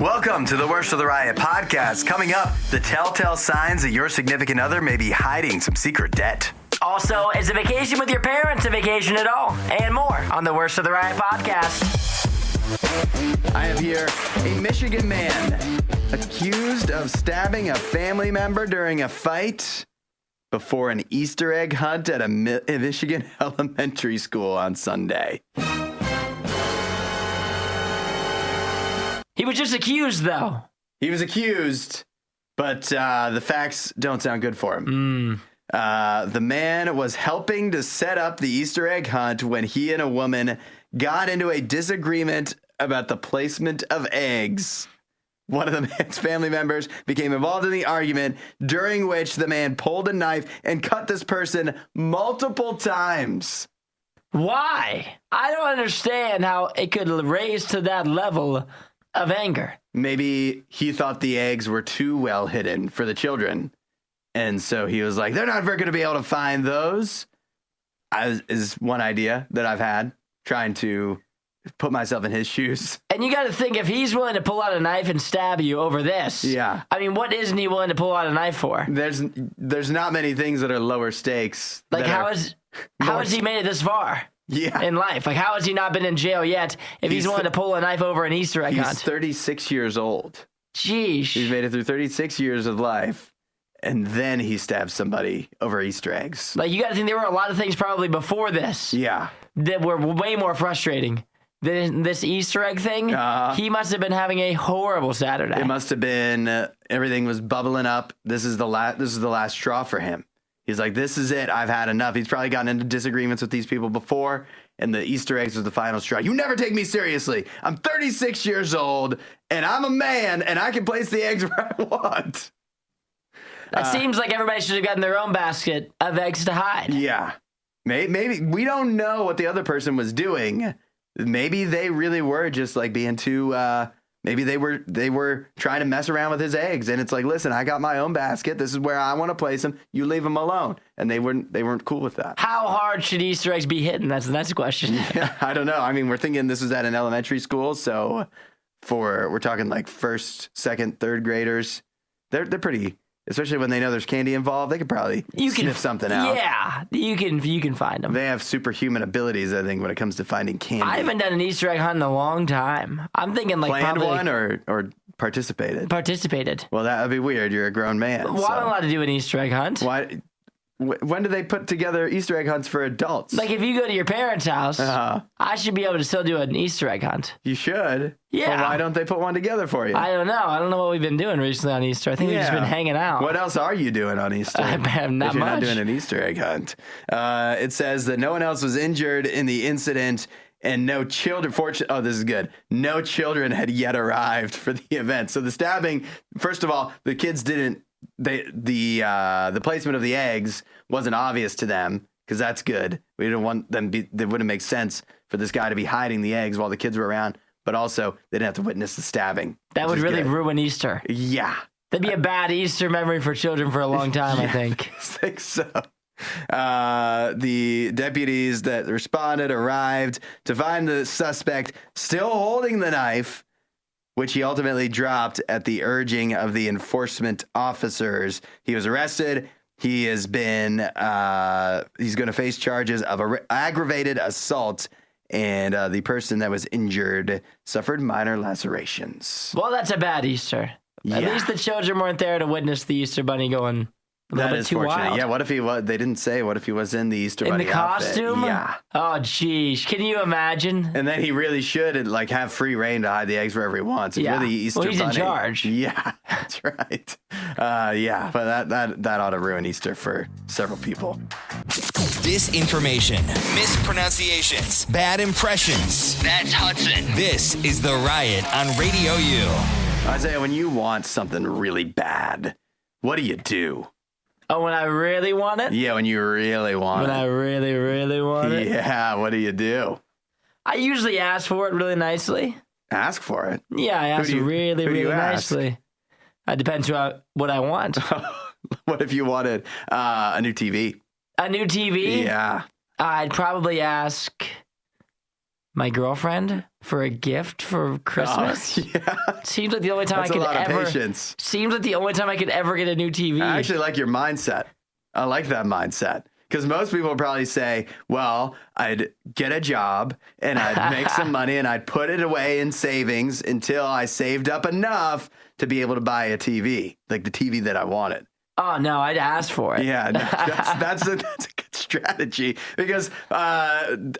Welcome to the Worst of the Riot podcast. Coming up, the telltale signs that your significant other may be hiding some secret debt. Also, is a vacation with your parents a vacation at all? And more on the Worst of the Riot podcast. I have here a Michigan man accused of stabbing a family member during a fight before an Easter egg hunt at a Michigan elementary school on Sunday. He was just accused, though. He was accused, but the facts don't sound good for him. The man was helping to set up the Easter egg hunt when he and a woman got into a disagreement about the placement of eggs. One of the man's family members became involved in the argument, during which the man pulled a knife and cut this person multiple times. Why? I don't understand how it could raise to that level of anger. Maybe he thought the eggs were too well hidden for the children. And so he was like, they're not ever going to be able to find those. Is one idea that I've had, trying to put myself in his shoes. And you got to think, if he's willing to pull out a knife and stab you over this. Yeah. I mean, what isn't he willing to pull out a knife for? There's not many things that are lower stakes. Like, how has he made it this far? Yeah. In life. Like, how has he not been in jail yet if he's willing to pull a knife over an Easter egg hunt? He's 36 years old. Jeez. He's made it through 36 years of life, and then he stabs somebody over Easter eggs. Like, you got to think there were a lot of things probably before this. Yeah. That were way more frustrating than this Easter egg thing. He must have been having a horrible Saturday. It must have been, everything was bubbling up. This is the last straw for him. He's like, this is it. I've had enough. He's probably gotten into disagreements with these people before, and the Easter eggs was the final straw. You never take me seriously. I'm 36 years old, and I'm a man, and I can place the eggs where I want. That seems like everybody should have gotten their own basket of eggs to hide. Yeah. Maybe we don't know what the other person was doing. Maybe they really were just like being too... Maybe they were trying to mess around with his eggs, and it's like, listen, I got my own basket. This is where I want to place them. You leave them alone, and they weren't cool with that. How hard should Easter eggs be hidden? That's the next question. Yeah, I don't know. I mean, we're thinking this was at an elementary school, so we're talking like first, second, third graders. They're pretty. Especially when they know there's candy involved, they could probably sniff something out. Yeah, you can find them. They have superhuman abilities, I think, when it comes to finding candy. I haven't done an Easter egg hunt in a long time. I'm thinking like planned probably one or participated. Participated. Well, that would be weird. You're a grown man. Well, I'm allowed to do an Easter egg hunt. Why? When do they put together Easter egg hunts for adults? Like, if you go to your parents' house, I should be able to still do an Easter egg hunt. You should. Yeah. Well, why don't they put one together for you? I don't know. I don't know what we've been doing recently on Easter. I think we've just been hanging out. What else are you doing on Easter? Not if you're much. not doing an Easter egg hunt. It says that no one else was injured in the incident, and no children. This is good. No children had yet arrived for the event. So the stabbing. First of all, the kids didn't. The placement of the eggs wasn't obvious to them, because that's good. We didn't want them. It wouldn't make sense for this guy to be hiding the eggs while the kids were around. But also, they didn't have to witness the stabbing. That would really ruin Easter. Yeah. That'd be a bad Easter memory for children for a long time, yeah, I think. I think so. The deputies that responded arrived to find the suspect still holding the knife, which he ultimately dropped at the urging of the enforcement officers. He was arrested. He has been, he's going to face charges of aggravated assault, and the person that was injured suffered minor lacerations. Well, that's a bad Easter. Yeah. At least the children weren't there to witness the Easter Bunny going a little bit too wild. Yeah, what if he was? They didn't say. What if he was in the Easter Bunny in the costume? Outfit? Yeah. Oh, geez. Can you imagine? And then he really should like have free reign to hide the eggs wherever he wants. If yeah. you're the Easter Well, he's Bunny, in charge. Yeah, that's right. Yeah, but that ought to ruin Easter for several people. Disinformation, mispronunciations, bad impressions. That's Hudson. This is The Riot on RadioU. Isaiah, when you want something really bad, what do you do? Oh, when I really want it? Yeah, when you really want it. When I really, really want it? Yeah, what do you do? I usually ask for it really nicely. Ask for it? Yeah, I ask really nicely. It depends what I want. What if you wanted a new TV? A new TV? Yeah. I'd probably ask My girlfriend for a gift for Christmas. Yeah. Seems like the only time That's I could a lot of ever. patience. Seems like the only time I could ever get a new TV. I actually like your mindset. I like that mindset. Because most people probably say, well, I'd get a job and I'd make some money and I'd put it away in savings until I saved up enough to be able to buy a TV, like the TV that I wanted. Oh, no, I'd ask for it. Yeah, no, that's a good strategy because, that's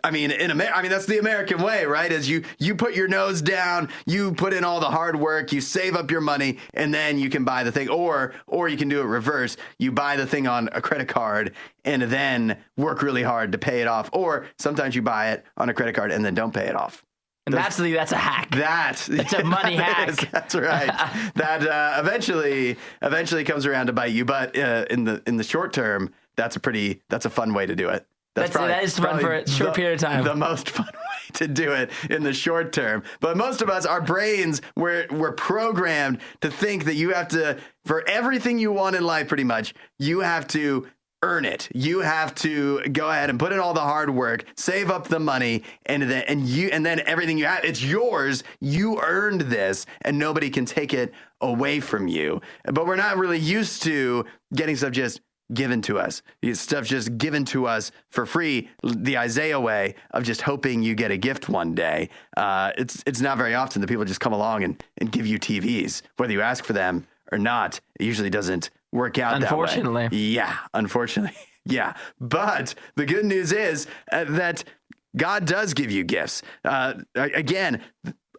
the American way, right? Is you put your nose down, you put in all the hard work, you save up your money, and then you can buy the thing. Or you can do it reverse. You buy the thing on a credit card and then work really hard to pay it off. Or sometimes you buy it on a credit card and then don't pay it off. And that's a hack. That's a money hack. That's right. That eventually comes around to bite you, but in the short term, that's a fun way to do it. That is fun for a short period of time. The most fun way to do it in the short term. But most of us, our brains, we're programmed to think that you have to, for everything you want in life, pretty much, you have to earn it. You have to go ahead and put in all the hard work, save up the money, and then everything you have, it's yours. You earned this, and nobody can take it away from you. But we're not really used to getting stuff just given to us. Stuff just given to us for free, the Isaiah way of just hoping you get a gift one day. It's not very often that people just come along and give you TVs, whether you ask for them or not. It usually doesn't work out that way. Unfortunately. Yeah, unfortunately. Yeah. But the good news is that God does give you gifts. Again,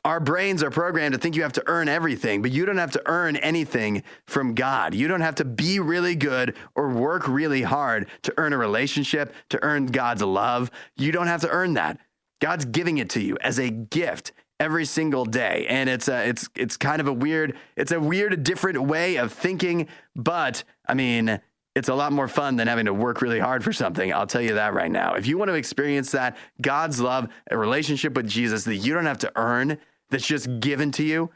our brains are programmed to think you have to earn everything, but you don't have to earn anything from God. You don't have to be really good or work really hard to earn a relationship, to earn God's love. You don't have to earn that. God's giving it to you as a gift every single day. And it's kind of a weird, different way of thinking, but I mean, it's a lot more fun than having to work really hard for something. I'll tell you that right now. If you want to experience that, God's love, a relationship with Jesus that you don't have to earn, that's just given to you,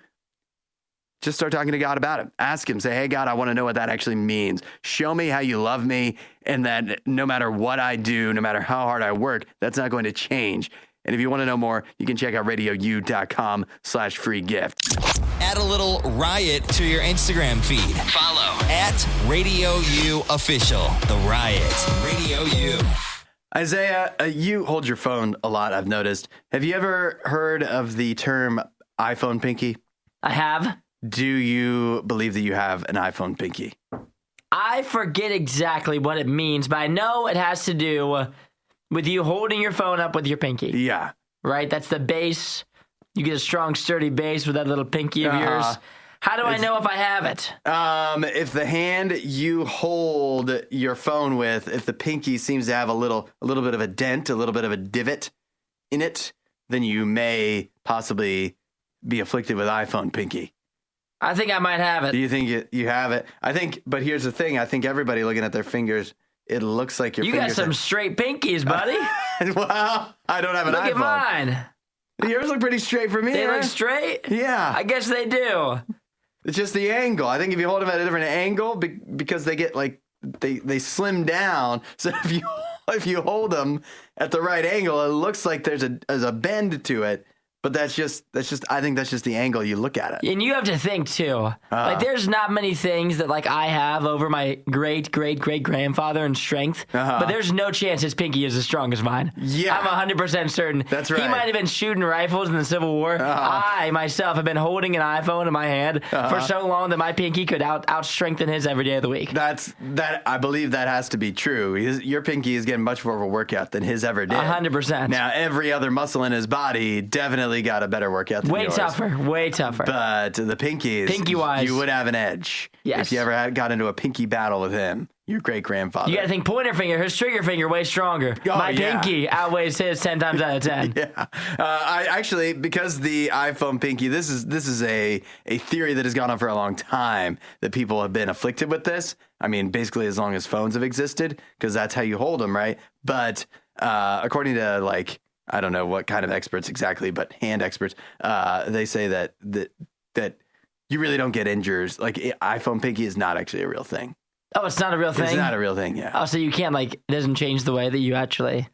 just start talking to God about it. Ask him, say, hey, God, I want to know what that actually means. Show me how you love me, and that no matter what I do, no matter how hard I work, that's not going to change. And if you want to know more, you can check out RadioU.com/free gift. Add a little riot to your Instagram feed. Follow @RadioU Official. The Riot. Radio U. Isaiah, you hold your phone a lot, I've noticed. Have you ever heard of the term iPhone pinky? I have. Do you believe that you have an iPhone pinky? I forget exactly what it means, but I know it has to do with you holding your phone up with your pinky. Yeah. Right? That's the base. You get a strong, sturdy base with that little pinky of yours. How do I know if I have it? If the hand you hold your phone with, if the pinky seems to have a little bit of a dent, a little bit of a divot in it, then you may possibly be afflicted with iPhone pinky. I think I might have it. Do you think you have it? I think, but here's the thing. I think everybody looking at their fingers, it looks like your fingers. You got some straight pinkies, buddy. Well, I don't have an iPhone. Look at mine. Yours look pretty straight for me. They look straight? Yeah. I guess they do. It's just the angle. I think if you hold them at a different angle, because they get like, they slim down. So if you hold them at the right angle, it looks like there's a bend to it. But that's just I think that's just the angle you look at it. And you have to think too. Like there's not many things that like I have over my great grandfather in strength. But there's no chance his pinky is as strong as mine. Yeah. I'm 100% certain. That's right. He might have been shooting rifles in the Civil War. I myself have been holding an iPhone in my hand for so long that my pinky could out-strengthen his every day of the week. I believe that has to be true. Your pinky is getting much more of a workout than his ever did. 100%. Now every other muscle in his body definitely got a better workout than yours. Way tougher. But the pinkies, pinky-wise, you would have an edge. Yes. If you ever got into a pinky battle with him, your great-grandfather. You got to think pointer finger, his trigger finger way stronger. My pinky outweighs his 10 times out of 10. Yeah. I actually, because the iPhone pinky, this is a theory that has gone on for a long time, that people have been afflicted with this. I mean, basically as long as phones have existed, because that's how you hold them, right? But according to like, I don't know what kind of experts exactly, but hand experts, they say that you really don't get injuries. Like iPhone pinky is not actually a real thing. Oh, it's not a real thing? It's not a real thing, yeah. Oh, so you can't, like, it doesn't change the way that you actually...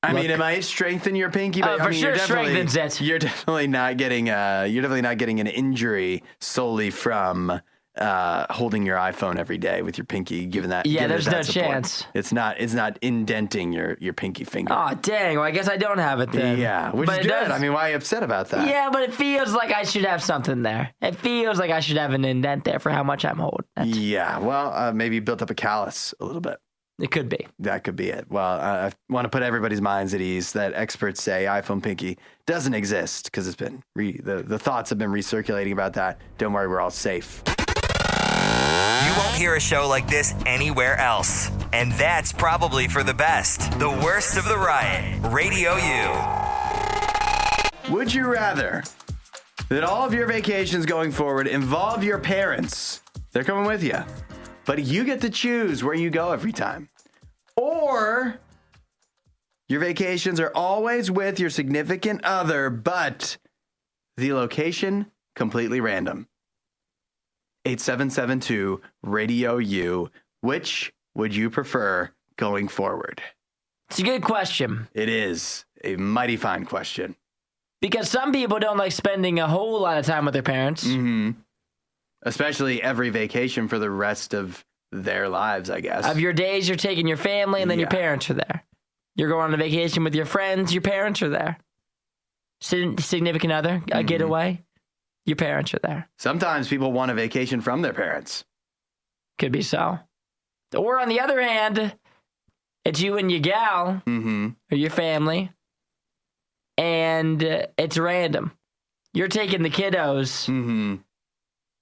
I mean, it might strengthen your pinky, but for sure strengthens it. You're definitely not getting an injury solely from holding your iPhone every day with your pinky, given that. Yeah, there's no support. chance. It's not indenting your pinky finger. Oh, dang. Well, I guess I don't have it then. Yeah, which is good. I mean, why are you upset about that? Yeah, but it feels like I should have something there. It feels like I should have an indent there for how much I'm holding it. Yeah, well, maybe you built up a callus a little bit. It could be. That could be it. Well, I want to put everybody's minds at ease that experts say iPhone pinky doesn't exist because it's been the thoughts have been recirculating about that. Don't worry, we're all safe. You won't hear a show like this anywhere else. And that's probably for the best. The Worst of the Riot. Radio U. Would you rather that all of your vacations going forward involve your parents? They're coming with you, but you get to choose where you go every time. Or your vacations are always with your significant other, but the location completely random. 8772 Radio U. Which would you prefer going forward? It's a good question. It is a mighty fine question. Because some people don't like spending a whole lot of time with their parents. Mm-hmm. Especially every vacation for the rest of their lives, I guess. Of your days, you're taking your family, and then your parents are there. You're going on a vacation with your friends, your parents are there. Significant other, a getaway, your parents are there. Sometimes people want a vacation from their parents. Could be so. Or on the other hand, it's you and your gal, or your family, and it's random. You're taking the kiddos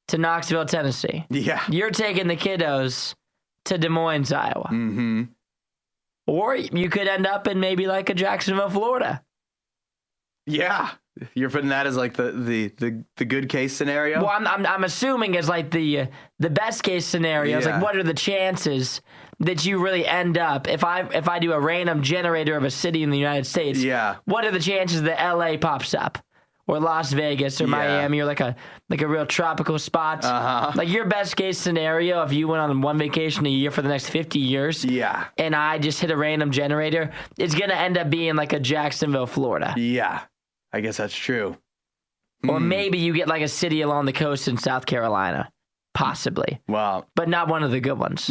to Knoxville, Tennessee. Yeah. You're taking the kiddos to Des Moines, Iowa. Mm-hmm. Or you could end up in maybe like a Jacksonville, Florida. Yeah. You're putting that as like the good case scenario? Well, I'm assuming it's like the best case scenario. It's like, what are the chances that you really end up, if I do a random generator of a city in the United States, what are the chances that LA pops up? Or Las Vegas or Miami or like a real tropical spot. Like your best case scenario, if you went on one vacation a year for the next 50 years, and I just hit a random generator, it's gonna end up being like a Jacksonville, Florida. Yeah, I guess that's true. Or maybe you get like a city along the coast in South Carolina, possibly. Wow, but not one of the good ones.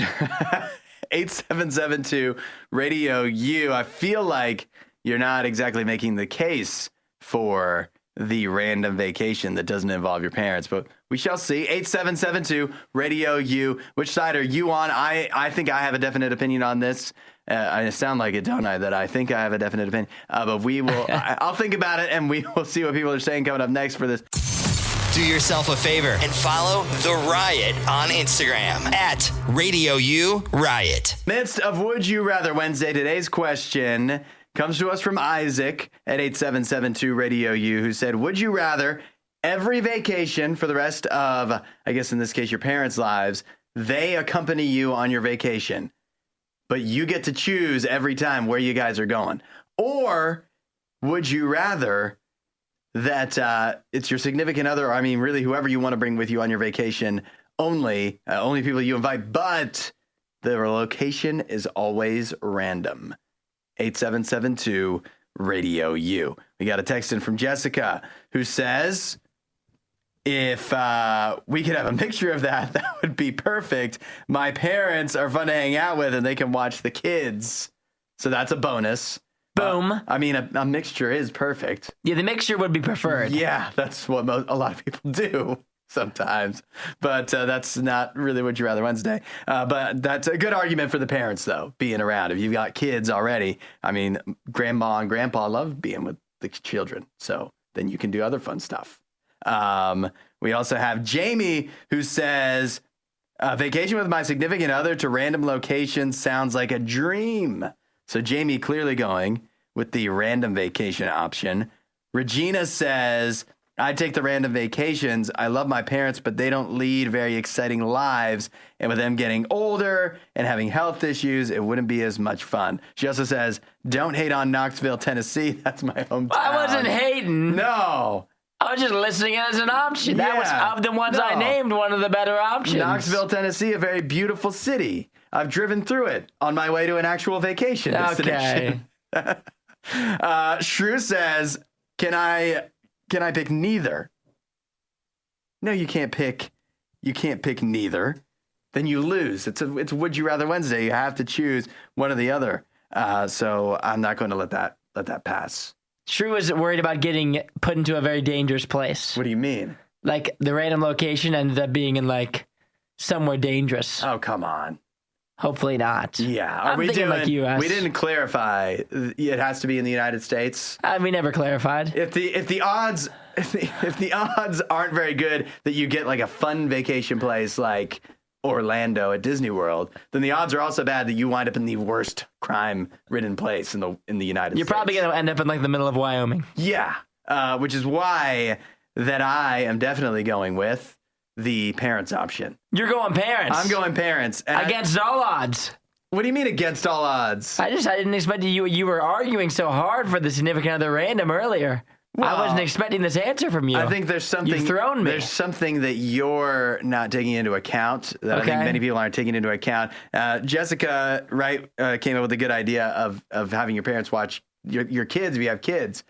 8772 Radio U. I feel like you're not exactly making the case for the random vacation that doesn't involve your parents, but we shall see. 8772 Radio U. Which side are you on? I think I have a definite opinion on this. I sound like it, don't I? That I think I have a definite opinion. But we will. I'll think about it, and we will see what people are saying coming up next for this. Do yourself a favor and follow The Riot on Instagram at RadioU Riot. Midst of Would You Rather Wednesday, today's question comes to us from Isaac at 8772 Radio U, who said, would you rather every vacation for the rest of, I guess in this case, your parents' lives, they accompany you on your vacation, but you get to choose every time where you guys are going? Or would you rather that it's your significant other, or I mean, really whoever you want to bring with you on your vacation, only people you invite, but the location is always random? 8772 Radio U. We got a text in from Jessica who says, if we could have a mixture of that, that would be perfect. My parents are fun to hang out with and they can watch the kids. So that's a bonus. Boom. I mean, a mixture is perfect. Yeah, the mixture would be preferred. Yeah, that's what a lot of people do sometimes. But that's not really Would You Rather Wednesday. But that's a good argument for the parents, though, being around. If you've got kids already, I mean, grandma and grandpa love being with the children. So then you can do other fun stuff. We also have Jamie, who says, vacation with my significant other to random locations sounds like a dream. So Jamie clearly going with the random vacation option. Regina says, I take the random vacations. I love my parents, but they don't lead very exciting lives. And with them getting older and having health issues, it wouldn't be as much fun. She also says, don't hate on Knoxville, Tennessee. That's my hometown. I wasn't hating. No. I was just listing it as an option. That was, of the ones I named, one of the better options. Knoxville, Tennessee, a very beautiful city. I've driven through it on my way to an actual vacation destination. Okay. Shrew says, can I pick neither? No, you can't pick. You can't pick neither. Then you lose. It's Would You Rather Wednesday. You have to choose one or the other. So I'm not going to let that pass. Shrew is worried about getting put into a very dangerous place. What do you mean? Like the random location ended up being in like somewhere dangerous. Oh, come on. Hopefully not. Yeah. I'm thinking like US. We didn't clarify. It has to be in the United States. We never clarified. If the odds aren't very good that you get like a fun vacation place like Orlando at Disney World, then the odds are also bad that you wind up in the worst crime-ridden place in the United States. You're probably going to end up in like the middle of Wyoming. Yeah, which is why that I am definitely going with the parents option. You're going parents. I'm going parents. Against all odds. What do you mean against all odds? I didn't expect you were arguing so hard for the significant other random earlier. Well, I wasn't expecting this answer from you. I think there's something. You've thrown me. There's something that you're not taking into account that I think many people aren't taking into account. Jessica, came up with a good idea of having your parents watch your kids if you have kids.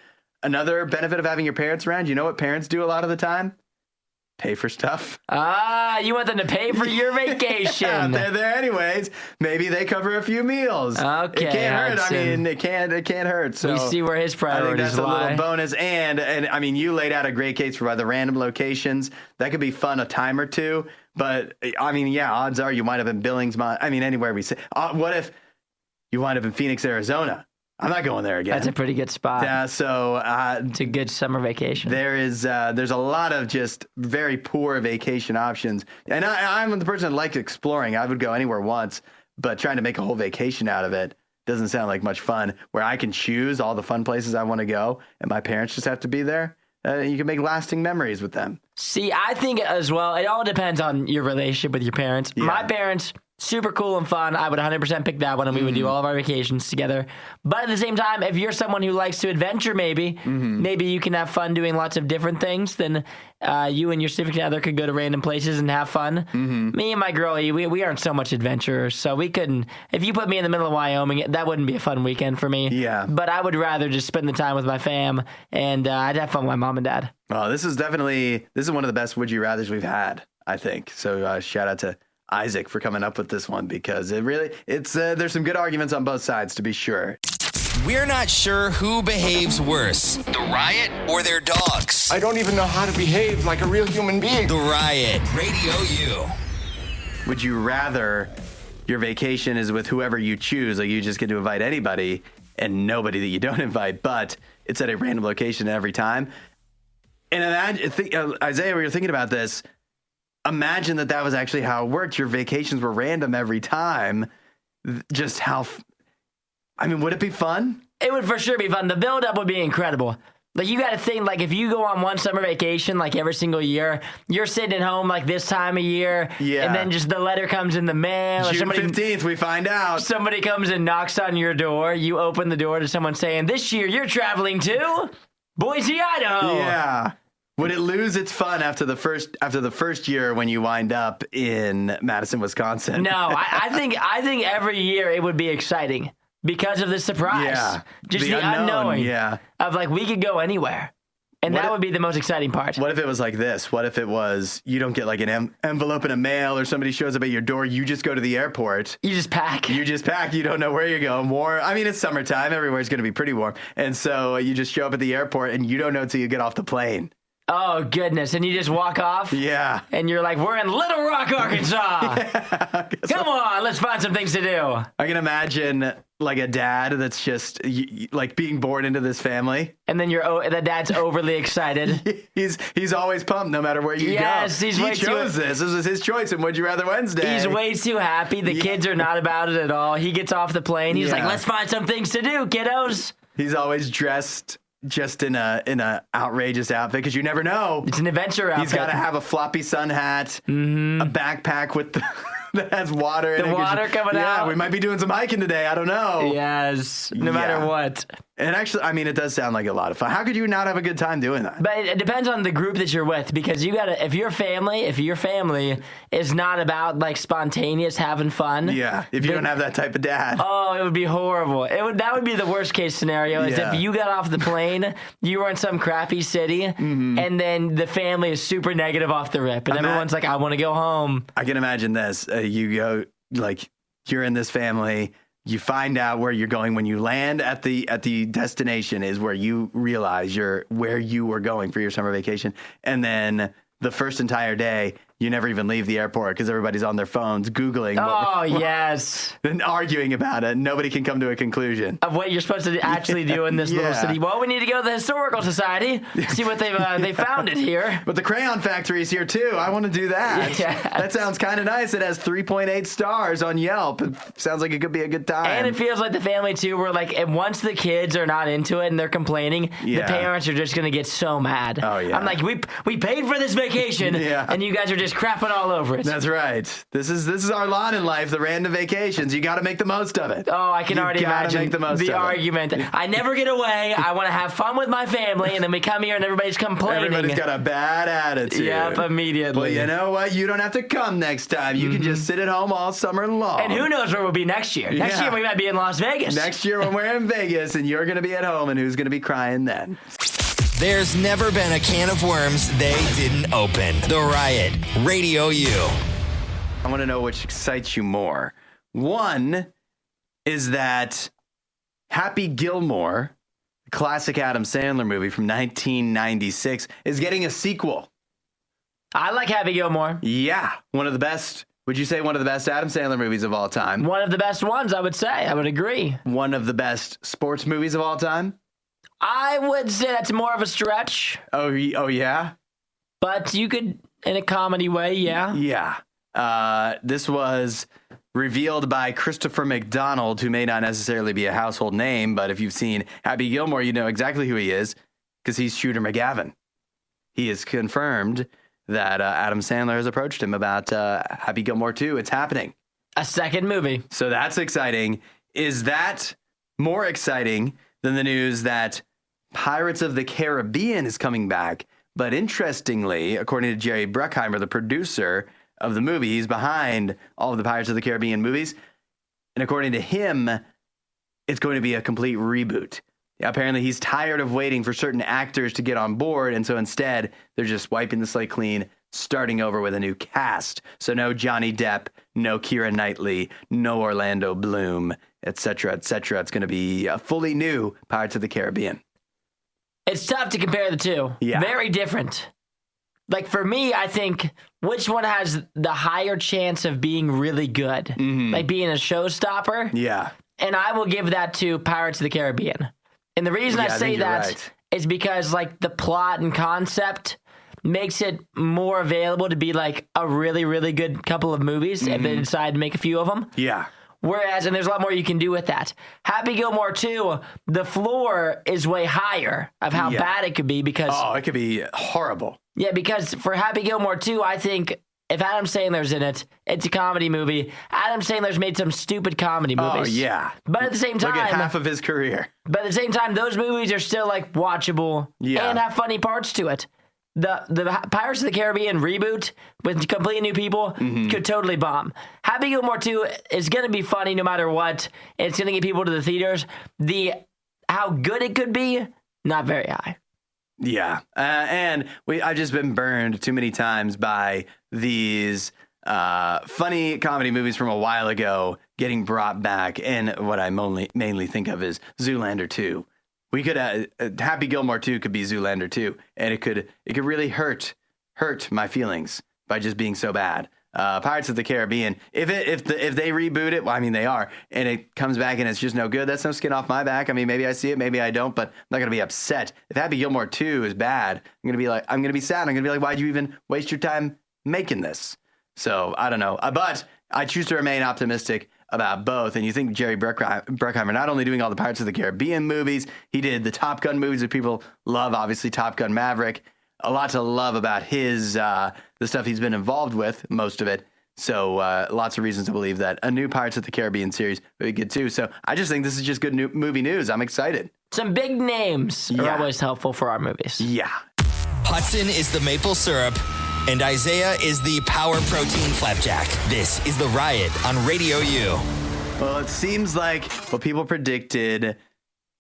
Another benefit of having your parents around, you know what parents do a lot of the time? Pay for stuff. You want them to pay for your vacation. Yeah, they're there anyways. Maybe they cover a few meals. Okay, it can't hurt. Hudson. I mean, it can't hurt. So we see where his priorities lie. I think that's a little bonus. And I mean, you laid out a great case for the random locations. That could be fun a time or two. But I mean, yeah, odds are you might have been Billings. I mean, anywhere we say. What if you wind up in Phoenix, Arizona? I'm not going there again. That's a pretty good spot. Yeah, so it's a good summer vacation. There's a lot of just very poor vacation options, and I'm the person that likes exploring. I would go anywhere once, but trying to make a whole vacation out of it doesn't sound like much fun. Where I can choose all the fun places I want to go, and my parents just have to be there. You can make lasting memories with them. See, I think as well, it all depends on your relationship with your parents. Yeah. My parents, super cool and fun. I would 100% pick that one, and we would do all of our vacations together. But at the same time, if you're someone who likes to adventure, maybe you can have fun doing lots of different things, then you and your significant other could go to random places and have fun. Me and my girlie, we aren't so much adventurers, so we couldn't. If you put me in the middle of Wyoming, that wouldn't be a fun weekend for me. Yeah. But I would rather just spend the time with my fam, and I'd have fun with my mom and dad. Oh, this is one of the best Would You Rathers we've had, I think. So shout out to Isaac for coming up with this one, because there's some good arguments on both sides, to be sure. We're not sure who behaves worse, the Riot or their dogs. I don't even know how to behave like a real human being. The Riot, RadioU. Would you rather your vacation is with whoever you choose, like you just get to invite anybody and nobody that you don't invite, but it's at a random location every time? And imagine, Isaiah, when you're thinking about this, imagine that was actually how it worked. Your vacations were random every time. Just how, would it be fun? It would for sure be fun. The build-up would be incredible. Like, you got to think, like, if you go on one summer vacation, like, every single year, you're sitting at home, like, this time of year, and then just the letter comes in the mail. June 15th, we find out. Somebody comes and knocks on your door. You open the door to someone saying, this year you're traveling to Boise, Idaho. Yeah. Would it lose its fun after the first year when you wind up in Madison, Wisconsin? No, I think every year it would be exciting because of the surprise. Yeah, just the unknowing. Yeah, of like we could go anywhere, and that would be the most exciting part. What if it was like this? What if it was you don't get like an envelope in a mail, or somebody shows up at your door? You just go to the airport. You just pack. You don't know where you're going. Warm. It's summertime. Everywhere's going to be pretty warm, and so you just show up at the airport, and you don't know until you get off the plane. Oh, goodness. And you just walk off? Yeah. And you're like, we're in Little Rock, Arkansas. Yeah, come on, let's find some things to do. I can imagine like a dad that's just like being born into this family. And then the dad's overly excited. He's always pumped no matter where you go. Yes, he chose this. This was his choice in Would You Rather Wednesday. He's way too happy. The kids are not about it at all. He gets off the plane. He's like, let's find some things to do, kiddos. He's always dressed just in a outrageous outfit, because you never know. It's an adventure outfit. He's got to have a floppy sun hat, a backpack with that has water in it. The water coming out. Yeah, we might be doing some hiking today. I don't know. Yes, no matter what. And actually, I mean, it does sound like a lot of fun. How could you not have a good time doing that? But it depends on the group that you're with, because you gotta, if your family is not about like spontaneous having fun. Yeah, if you don't have that type of dad. Oh, it would be horrible. That would be the worst case scenario. Is if you got off the plane, you were in some crappy city, and then the family is super negative off the rip, and everyone's like, I want to go home. I can imagine this. You go, like, you're in this family. You find out where you're going when you land at the destination is where you realize where you were going for your summer vacation. And then the first entire day, you never even leave the airport because everybody's on their phones Googling. Yes. And arguing about it. Nobody can come to a conclusion. Of what you're supposed to actually do in this little city. Well, we need to go to the Historical Society, see what they found it here. But the Crayon Factory is here too. I want to do that. Yes. That sounds kind of nice. It has 3.8 stars on Yelp. It sounds like it could be a good time. And it feels like the family too, where like once the kids are not into it and they're complaining, the parents are just going to get so mad. Oh, yeah. I'm like, we paid for this vacation, and you guys are just crapping all over it. That's right. This is our lot in life, the random vacations. You got to make the most of it. Oh, I can already imagine make the most the of argument. I never get away. I want to have fun with my family, and then we come here and everybody's complaining. Everybody's got a bad attitude. Yep, immediately. Well, you know what? You don't have to come next time. You can just sit at home all summer long. And who knows where we'll be next year? Next year we might be in Las Vegas. Next year when we're in Vegas and you're going to be at home, and who's going to be crying then? There's never been a can of worms they didn't open. The Riot, RadioU. I want to know which excites you more. One is that Happy Gilmore, the classic Adam Sandler movie from 1996, is getting a sequel. I like Happy Gilmore. Yeah, one of the best. Would you say one of the best Adam Sandler movies of all time? One of the best ones, I would say. I would agree. One of the best sports movies of all time? I would say that's more of a stretch. Oh yeah? But you could, in a comedy way, yeah. Yeah. This was revealed by Christopher McDonald, who may not necessarily be a household name, but if you've seen Happy Gilmore, you know exactly who he is, because he's Shooter McGavin. He has confirmed that Adam Sandler has approached him about Happy Gilmore 2. It's happening. A second movie. So that's exciting. Is that more exciting than the news that Pirates of the Caribbean is coming back? But interestingly, according to Jerry Bruckheimer, the producer of the movie, he's behind all of the Pirates of the Caribbean movies. And according to him, it's going to be a complete reboot. Apparently, he's tired of waiting for certain actors to get on board. And so instead, they're just wiping the slate clean, starting over with a new cast. So no Johnny Depp, no Keira Knightley, no Orlando Bloom, etc., etc. It's going to be a fully new Pirates of the Caribbean. It's tough to compare the two. Yeah. Very different. Like, for me, I think which one has the higher chance of being really good? Mm-hmm. Like being a showstopper? Yeah. And I will give that to Pirates of the Caribbean. And the reason I say that is because, like, the plot and concept makes it more available to be, like, a really, really good couple of movies if they decide to make a few of them. Yeah. Whereas, and there's a lot more you can do with that. Happy Gilmore 2, the floor is way higher of how bad it could be because... Oh, it could be horrible. Yeah, because for Happy Gilmore 2, I think if Adam Sandler's in it, it's a comedy movie. Adam Sandler's made some stupid comedy movies. Oh, yeah. But at the same time... Look at half of his career. But at the same time, those movies are still, like, watchable and have funny parts to it. The Pirates of the Caribbean reboot with completely new people could totally bomb. Happy Gilmore 2 is going to be funny no matter what. It's going to get people to the theaters. How good it could be, not very high. Yeah. And I've just been burned too many times by these funny comedy movies from a while ago getting brought back. And what I mainly think of is Zoolander 2. We could Happy Gilmore 2 could be Zoolander 2, and it could really hurt my feelings by just being so bad. Pirates of the Caribbean, if they reboot it, well, I mean they are, and it comes back and it's just no good, that's no skin off my back. I mean, maybe I see it, maybe I don't, but I'm not gonna be upset. If Happy Gilmore 2 is bad, I'm gonna be sad. I'm gonna be like, why'd you even waste your time making this? So I don't know, but I choose to remain optimistic about both. And you think Jerry Bruckheimer not only doing all the Pirates of the Caribbean movies, he did the Top Gun movies that people love, obviously Top Gun Maverick. A lot to love about his the stuff he's been involved with, most of it. So lots of reasons to believe that a new Pirates of the Caribbean series would be good too. So I just think this is just good movie news. I'm excited. Some big names are always helpful for our movies. Yeah. Hudson is the maple syrup, and Isaiah is the power protein flapjack. This is The Riot on Radio U. Well, it seems like what people predicted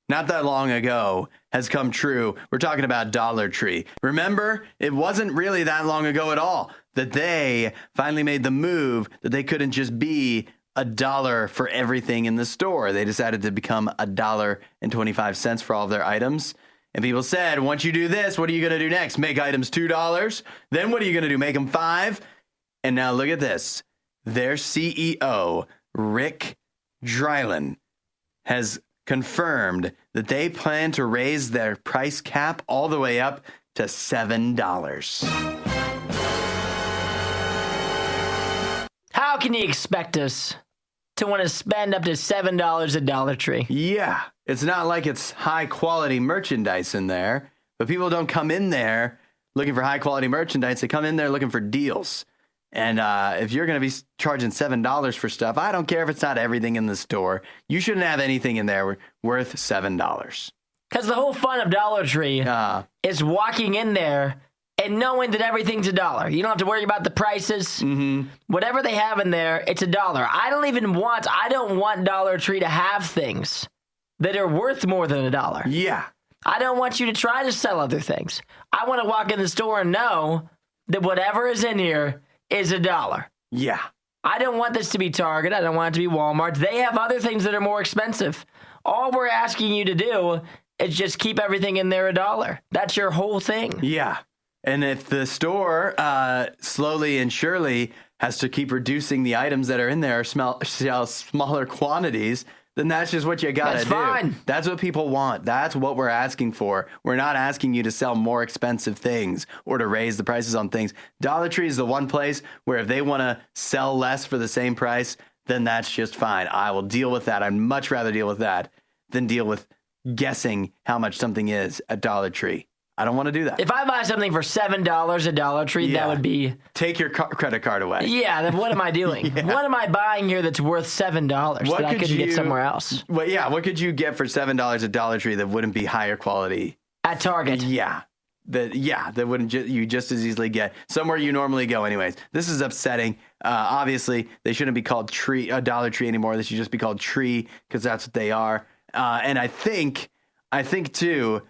not that long ago has come true. We're talking about Dollar Tree. Remember, it wasn't really that long ago at all that they finally made the move that they couldn't just be $1 for everything in the store. They decided to become $1.25 for all of their items. And people said, once you do this, what are you going to do next? Make items $2? Then what are you going to do? Make them $5? And now look at this. Their CEO, Rick Drylan, has confirmed that they plan to raise their price cap all the way up to $7. How can you expect us to want to spend up to $7 at Dollar Tree? Yeah, it's not like it's high quality merchandise in there, but people don't come in there looking for high quality merchandise. They come in there looking for deals. And if you're going to be charging $7 for stuff, I don't care if it's not everything in the store. You shouldn't have anything in there worth $7. Because the whole fun of Dollar Tree is walking in there and knowing that everything's $1. You don't have to worry about the prices. Mm-hmm. Whatever they have in there, it's $1. I don't want Dollar Tree to have things that are worth more than $1. Yeah. I don't want you to try to sell other things. I want to walk in the store and know that whatever is in here is $1. Yeah. I don't want this to be Target. I don't want it to be Walmart. They have other things that are more expensive. All we're asking you to do is just keep everything in there $1. That's your whole thing. Yeah. And if the store slowly and surely has to keep reducing the items that are in there, sell smaller quantities, then that's just what you got to do. Fine. That's what people want. That's what we're asking for. We're not asking you to sell more expensive things or to raise the prices on things. Dollar Tree is the one place where if they want to sell less for the same price, then that's just fine. I will deal with that. I'd much rather deal with that than deal with guessing how much something is at Dollar Tree. I don't want to do that. If I buy something for $7 at Dollar Tree, that would be... Take your credit card away. Yeah, then what am I doing? Yeah. What am I buying here that's worth $7 that I couldn't get somewhere else? Well, yeah, what could you get for $7 at Dollar Tree that wouldn't be higher quality? At Target. Yeah. That wouldn't you just as easily get somewhere you normally go anyways. This is upsetting. Obviously, they shouldn't be called Dollar Tree anymore. They should just be called Tree because that's what they are. And I think too,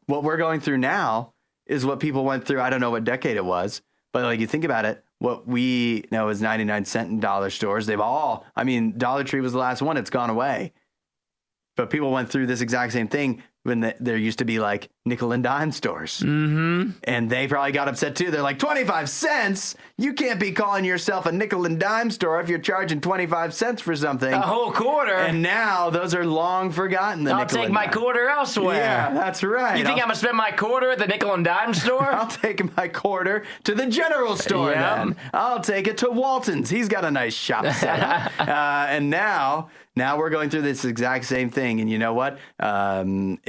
what we're going through now is what people went through. I don't know what decade it was, but like you think about it, what we know is 99-cent in dollar stores. Dollar Tree was the last one. It's gone away. But people went through this exact same thing when there used to be like nickel and dime stores. Mm-hmm. And they probably got upset too. They're like, 25 cents? You can't be calling yourself a nickel and dime store if you're charging 25 cents for something. A whole quarter. And now those are long forgotten. I'll take my quarter elsewhere. Yeah, that's right. You think I'm going to spend my quarter at the nickel and dime store? I'll take my quarter to the general store then. I'll take it to Walton's. He's got a nice shop set up. And now we're going through this exact same thing. And you know what? No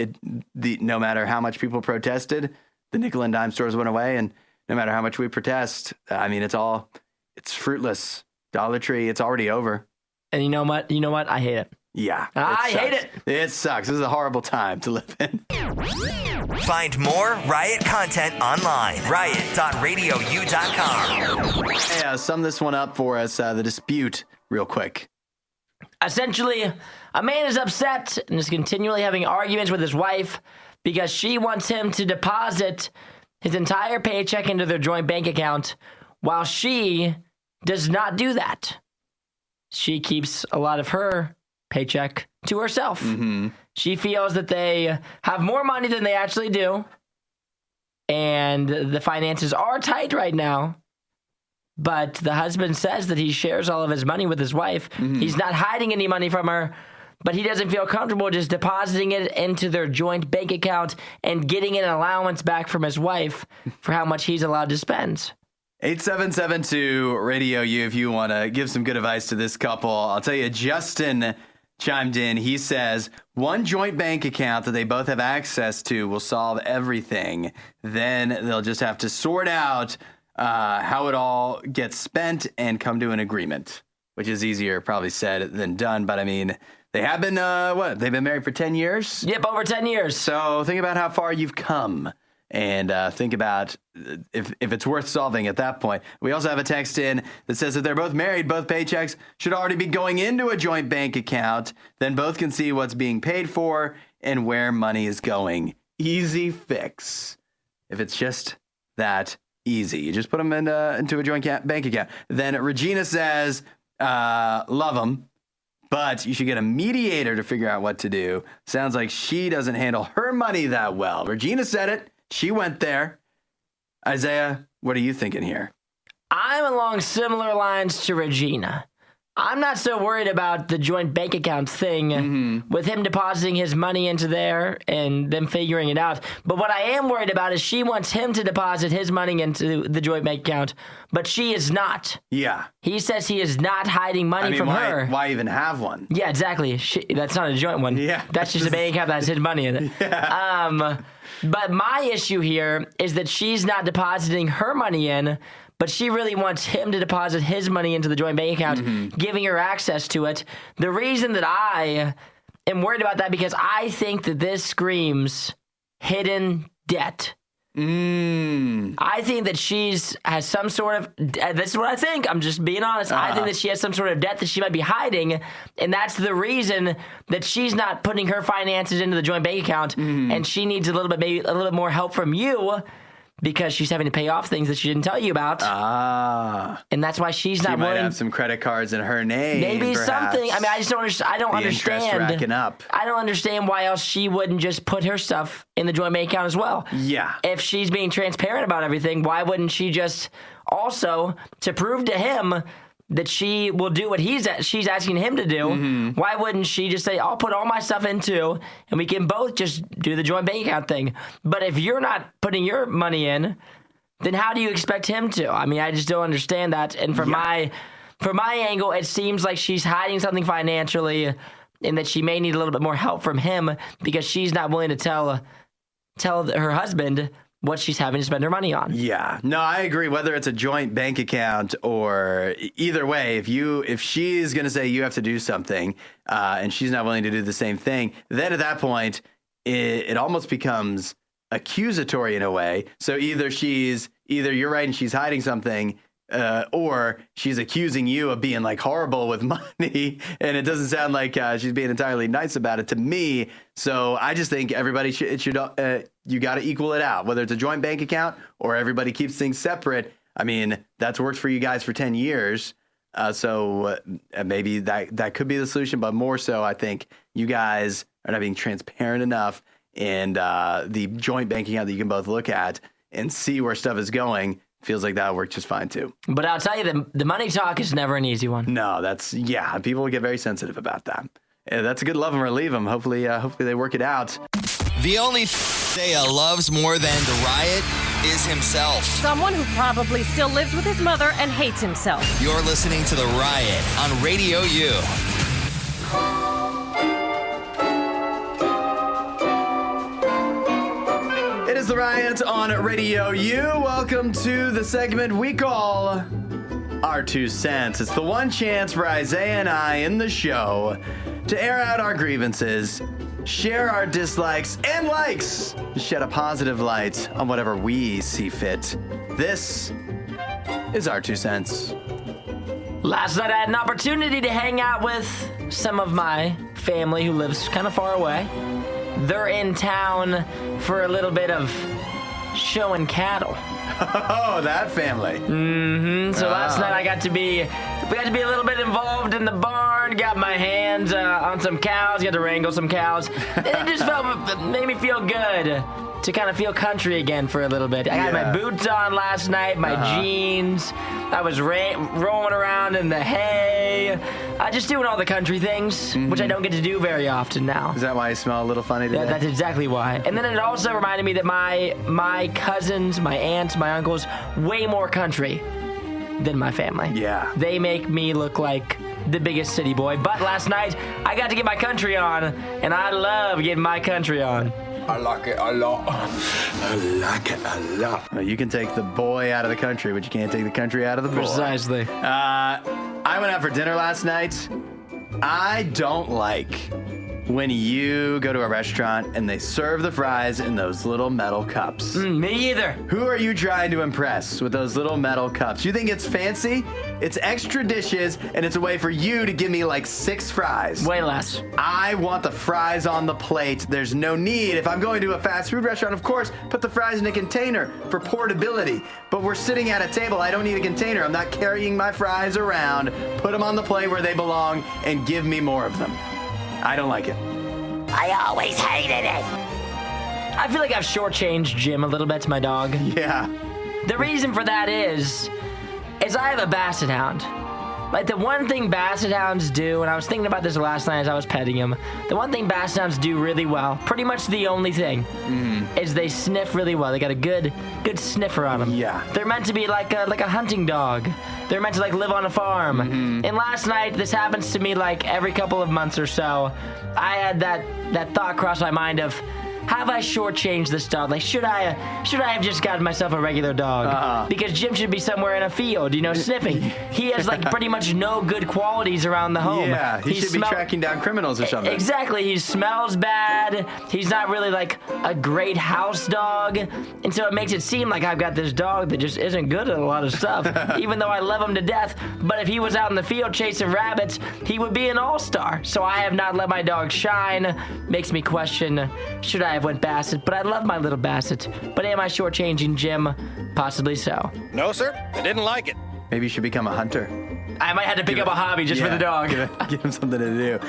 matter how much people protested, the nickel and dime stores went away. And no matter how much we protest, it's fruitless. Dollar Tree, it's already over. And you know what? I hate it. Yeah. I hate it. It sucks. This is a horrible time to live in. Find more Riot content online. riot.radiou.com. Hey, sum this one up for us, the dispute, real quick. Essentially, a man is upset and is continually having arguments with his wife because she wants him to deposit his entire paycheck into their joint bank account while she does not do that. She keeps a lot of her paycheck to herself. Mm-hmm. She feels that they have more money than they actually do, and the finances are tight right now. But the husband says that he shares all of his money with his wife. Mm-hmm. He's not hiding any money from her, but he doesn't feel comfortable just depositing it into their joint bank account and getting an allowance back from his wife for how much he's allowed to spend. 8772 Radio U if you want to give some good advice to this couple. I'll tell you, Justin chimed in. He says, one joint bank account that they both have access to will solve everything. Then they'll just have to sort out how it all gets spent and come to an agreement. which is easier probably said than done. But I mean, they have been, they've been married for 10 years? Yep, over 10 years. So think about how far you've come. And think about if it's worth solving at that point. We also have a text in that says that they're both married, both paychecks should already be going into a joint bank account. Then both can see what's being paid for and where money is going. Easy fix. If it's just that easy, you just put them into a joint bank account. Then Regina says, love them, but you should get a mediator to figure out what to do. Sounds like she doesn't handle her money that well. Regina said it. She went there. Isaiah, what are you thinking here? I'm along similar lines to Regina. I'm not so worried about the joint bank account thing with him depositing his money into there and them figuring it out. But what I am worried about is she wants him to deposit his money into the joint bank account, but she is not. Yeah. He says he is not hiding money from her. Why even have one? Yeah, exactly. That's not a joint one. Yeah. That's just a bank account that has his money in it. Yeah. But my issue here is that she's not depositing her money in, but she really wants him to deposit his money into the joint bank account, giving her access to it. The reason that I am worried about that because I think that this screams hidden debt. I think that has some sort of, this is what I think, I'm just being honest, I think that she has some sort of debt that she might be hiding, and that's the reason that she's not putting her finances into the joint bank account, and she needs a little bit more help from you, because she's having to pay off things that she didn't tell you about. And that's why she's not willing. She might have some credit cards in her name. Maybe perhaps. Something. I mean, I just don't understand. I don't understand. Interest racking up. I don't understand why else she wouldn't just put her stuff in the joint bank account as well. Yeah. If she's being transparent about everything, why wouldn't she just also, to prove to him that she will do what she's asking him to do, why wouldn't she just say, I'll put all my stuff into, and we can both just do the joint bank account thing. But if you're not putting your money in, then how do you expect him to? I mean, I just don't understand that. And from my angle, it seems like she's hiding something financially and that she may need a little bit more help from him because she's not willing to tell her husband what she's having to spend her money on. Yeah. No, I agree. Whether it's a joint bank account or either way, if she's going to say you have to do something and she's not willing to do the same thing, then at that point, it almost becomes accusatory in a way. So either you're right and she's hiding something, or she's accusing you of being like horrible with money, and it doesn't sound like she's being entirely nice about it to me. So I just think everybody should you got to equal it out, whether it's a joint bank account or everybody keeps things separate. I mean, that's worked for you guys for 10 years. So maybe that could be the solution, but more so, I think you guys are not being transparent enough in the joint bank account that you can both look at and see where stuff is going. Feels like that would work just fine too. But I'll tell you, the money talk is never an easy one. No, people will get very sensitive about that. Yeah, that's a good love them or leave them. Hopefully they work it out. The only Isaiah loves more than the riot is himself. Someone who probably still lives with his mother and hates himself. You're listening to The Riot on RadioU. It is The Riot on RadioU. Welcome to the segment we call Our 2 Cents. It's the one chance for Isaiah and I in the show to air out our grievances, share our dislikes and likes, shed a positive light on whatever we see fit. This is Our 2 Cents. Last night I had an opportunity to hang out with some of my family who lives kind of far away. They're in town for a little bit of showing cattle. Oh, that family. So last night we got to be a little bit involved in the barn, got my hands on some cows, got to wrangle some cows. It just made me feel good to kind of feel country again for a little bit. I had my boots on last night, my jeans. I was rolling around in the hay, just doing all the country things, which I don't get to do very often now. Is that why you smell a little funny today? That's exactly why. And then it also reminded me that my cousins, my aunts, my uncles, way more country than my family. Yeah. They make me look like the biggest city boy. But last night, I got to get my country on, and I love getting my country on. I like it a lot. I like it a lot. Well, you can take the boy out of the country, but you can't take the country out of the boy. Precisely. I I went out for dinner last night. I don't like when you go to a restaurant and they serve the fries in those little metal cups. Me either. Who are you trying to impress with those little metal cups? You think it's fancy? It's extra dishes, and it's a way for you to give me like 6 fries. Way less. I want the fries on the plate. There's no need. If I'm going to a fast food restaurant, of course, put the fries in a container for portability. But we're sitting at a table. I don't need a container. I'm not carrying my fries around. Put them on the plate where they belong and give me more of them. I don't like it. I always hated it. I feel like I've shortchanged Jim a little bit to my dog. Yeah. The reason for that is I have a basset hound. Like, the one thing basset hounds do, and I was thinking about this last night as I was petting him, the one thing basset hounds do really well, pretty much the only thing, is they sniff really well. They got a good sniffer on them. Yeah. They're meant to be like a hunting dog. They're meant to like live on a farm. And last night, this happens to me like every couple of months or so. I had that thought cross my mind of, have I shortchanged this dog? Like, should I have just gotten myself a regular dog? Because Jim should be somewhere in a field, sniffing. He has like pretty much no good qualities around the home. Yeah, he should be tracking down criminals or something. Exactly. He smells bad. He's not really like a great house dog. And so it makes it seem like I've got this dog that just isn't good at a lot of stuff, even though I love him to death. But if he was out in the field chasing rabbits, he would be an all-star. So I have not let my dog shine. Makes me question, should I have went Basset? But I love my little Basset. But am I shortchanging Jim? Possibly so. No, sir. I didn't like it. Maybe you should become a hunter. I might have to pick up a hobby just for the dog. Give him something to do.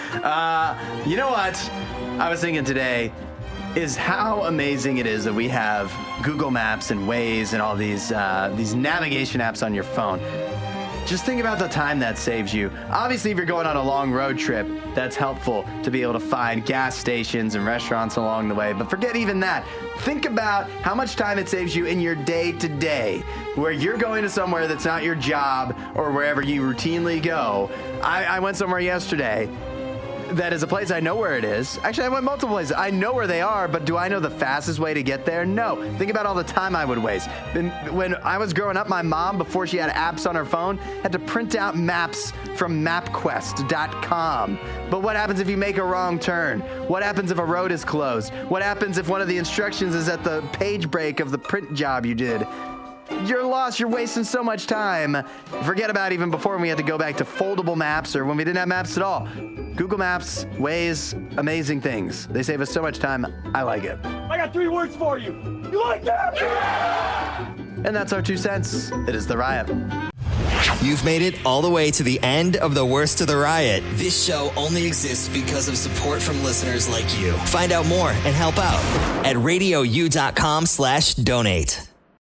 You know what I was thinking today is how amazing it is that we have Google Maps and Waze and all these navigation apps on your phone. Just think about the time that saves you. Obviously, if you're going on a long road trip, that's helpful to be able to find gas stations and restaurants along the way. But forget even that. Think about how much time it saves you in your day-to-day, where you're going to somewhere that's not your job or wherever you routinely go. I went somewhere yesterday that is a place I know where it is. Actually, I went multiple places. I know where they are, but do I know the fastest way to get there? No. Think about all the time I would waste. When I was growing up, my mom, before she had apps on her phone, had to print out maps from MapQuest.com. But what happens if you make a wrong turn? What happens if a road is closed? What happens if one of the instructions is at the page break of the print job you did? You're lost. You're wasting so much time. Forget about even before when we had to go back to foldable maps or when we didn't have maps at all. Google Maps, Waze, amazing things. They save us so much time. I like it. I got 3 words for you. You like that? Yeah! And that's our 2 cents. It is The Riot. You've made it all the way to the end of the Worst of the Riot. This show only exists because of support from listeners like you. Find out more and help out at RadioU.com/donate.